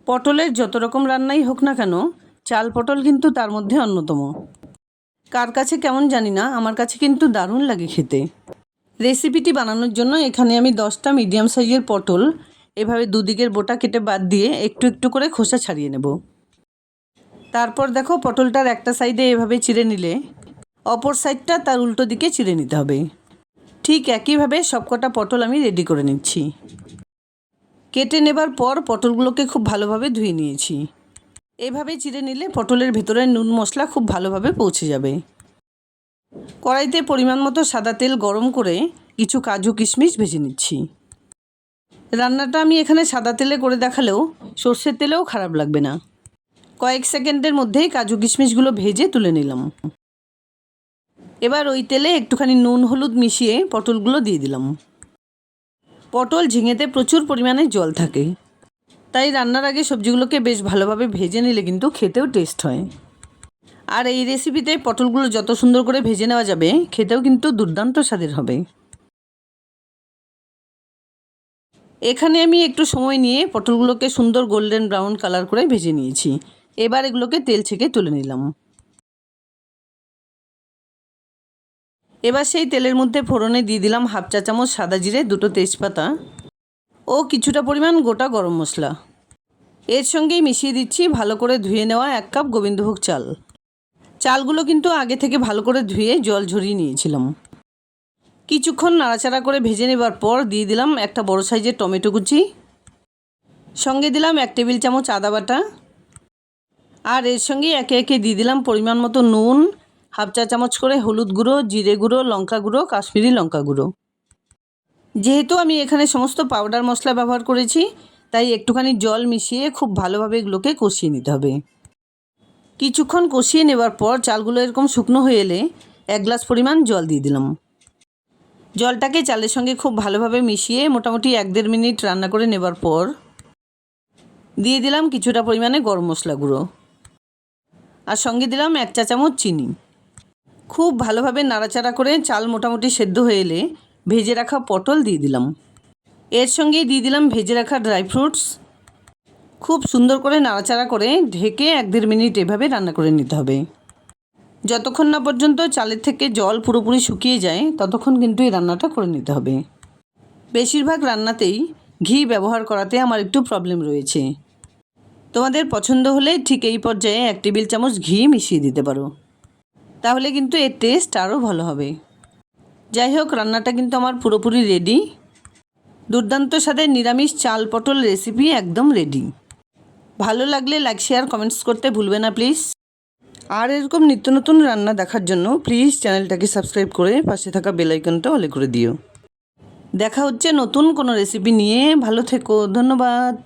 পটলের যত রকম রান্নাই হোক না কেন, চাল পটল কিন্তু তার মধ্যে অন্যতম। কার কাছে কেমন জানি না, আমার কাছে কিন্তু দারুণ লাগে খেতে। রেসিপিটি বানানোর জন্য এখানে আমি 10টা মিডিয়াম সাইজের পটল এভাবে দুদিকের বোটা কেটে বাদ দিয়ে একটু একটু করে খোসা ছাড়িয়ে নেব। তারপর দেখো, পটলটার একটা সাইডে এভাবে চিড়ে নিলে অপর সাইডটা তার উল্টো দিকে চিড়ে নিতে হবে। ঠিক একইভাবে সবকটা পটল আমি রেডি করে নিচ্ছি। কেটে নেবার পর পটলগুলোকে খুব ভালোভাবে ধুয়ে নিয়েছি। এভাবে চিড়ে নিলে পটলের ভেতরে নুন মশলা খুব ভালোভাবে পৌঁছে যাবে। কড়াইতে পরিমাণ মতো সাদা তেল গরম করে কিছু কাজু কিশমিশ ভেজে নিচ্ছি। রান্নাটা আমি এখানে সাদা তেলে করে দেখালেও সর্ষের তেলেও খারাপ লাগবে না। কয়েক সেকেন্ডের মধ্যেই কাজু কিশমিশগুলো ভেজে তুলে নিলাম। এবার ওই তেলে একটুখানি নুন হলুদ মিশিয়ে পটলগুলো দিয়ে দিলাম। পটল ঝিঙেতে প্রচুর পরিমাণে জল থাকে, তাই রান্নার আগে সবজিগুলোকে বেশ ভালোভাবে ভেজে নিলে কিন্তু খেতেও টেস্ট হয়। আর এই রেসিপিতে পটলগুলো যত সুন্দর করে ভেজে নেওয়া যাবে, খেতেও কিন্তু দুর্দান্ত স্বাদের হবে। এখানে আমি একটু সময় নিয়ে পটলগুলোকে সুন্দর গোল্ডেন ব্রাউন কালার করে ভেজে নিয়েছি। এবার এগুলোকে তেল ছেঁকে তুলে নিলাম। এবার সেই তেলের মধ্যে ফোড়নে দিয়ে দিলাম হাফ চা চামচ সাদা জিরে, 2টো তেজপাতা ও কিছুটা পরিমাণ গোটা গরম মশলা। এর সঙ্গেই মিশিয়ে দিচ্ছি ভালো করে ধুয়ে নেওয়া 1 কাপ গোবিন্দভোগ চাল। চালগুলো কিন্তু আগে থেকে ভালো করে ধুয়ে জল ঝরিয়ে নিয়েছিলাম। কিছুক্ষণ নাড়াচাড়া করে ভেজে নেবার পর দিয়ে দিলাম একটা বড় সাইজের টমেটো কুচি, সঙ্গে দিলাম 1 টেবিল চামচ আদা বাটা, আর এর সঙ্গে একে একে দিয়ে দিলাম পরিমাণ মতো নুন, হাফ চা চামচ করে হলুদ গুঁড়ো, জিরে গুঁড়ো, লঙ্কা গুঁড়ো, কাশ্মীরি লঙ্কা গুঁড়ো। যেহেতু আমি এখানে সমস্ত পাউডার মশলা ব্যবহার করেছি, তাই একটুখানি জল মিশিয়ে খুব ভালোভাবে এগুলোকে কষিয়ে নিতে হবে। কিছুক্ষণ কষিয়ে নেবার পর চালগুলো এরকম শুকনো হয়ে এলে 1 গ্লাস পরিমাণ জল দিয়ে দিলাম। জলটাকে চালের সঙ্গে খুব ভালোভাবে মিশিয়ে মোটামুটি 1-1.5 মিনিট রান্না করে নেবার পর দিয়ে দিলাম কিছুটা পরিমাণে গরম মশলা গুঁড়ো, আর সঙ্গে দিলাম 1 চা চামচ চিনি। খুব ভালোভাবে নাড়াচাড়া করে চাল মোটামুটি সেদ্ধ হয়ে এলে ভেজে রাখা পটল দিয়ে দিলাম। এর সঙ্গেই দিয়ে দিলাম ভেজে রাখা ড্রাই ফ্রুটস। খুব সুন্দর করে নাড়াচাড়া করে ঢেকে 1-1.5 মিনিট এভাবে রান্না করে নিতে হবে। যতক্ষণ না পর্যন্ত চালের থেকে জল পুরোপুরি শুকিয়ে যায়, ততক্ষণ কিন্তু এই রান্নাটা করে নিতে হবে। বেশিরভাগ রান্নাতেই ঘি ব্যবহার করাতে আমার একটু প্রবলেম রয়েছে। তোমাদের পছন্দ হলে ঠিক এই পর্যায়ে 1 টেবিল চামচ ঘি মিশিয়ে দিতে পারো, তাহলে কিন্তু এর টেস্ট আরও ভালো হবে। যাই হোক, রান্নাটা কিন্তু আমার পুরোপুরি রেডি। দুর্দান্ত স্বাদের নিরামিষ চাল পটল রেসিপি একদম রেডি। ভালো লাগলে লাইক শেয়ার কমেন্টস করতে ভুলবে না প্লিজ। আর এরকম নিত্য নতুন রান্না দেখার জন্য প্লিজ চ্যানেলটাকে সাবস্ক্রাইব করে পাশে থাকা বেল আইকনটা অলে করে দিও। দেখা হচ্ছে নতুন কোনো রেসিপি নিয়ে। ভালো থেকো, ধন্যবাদ।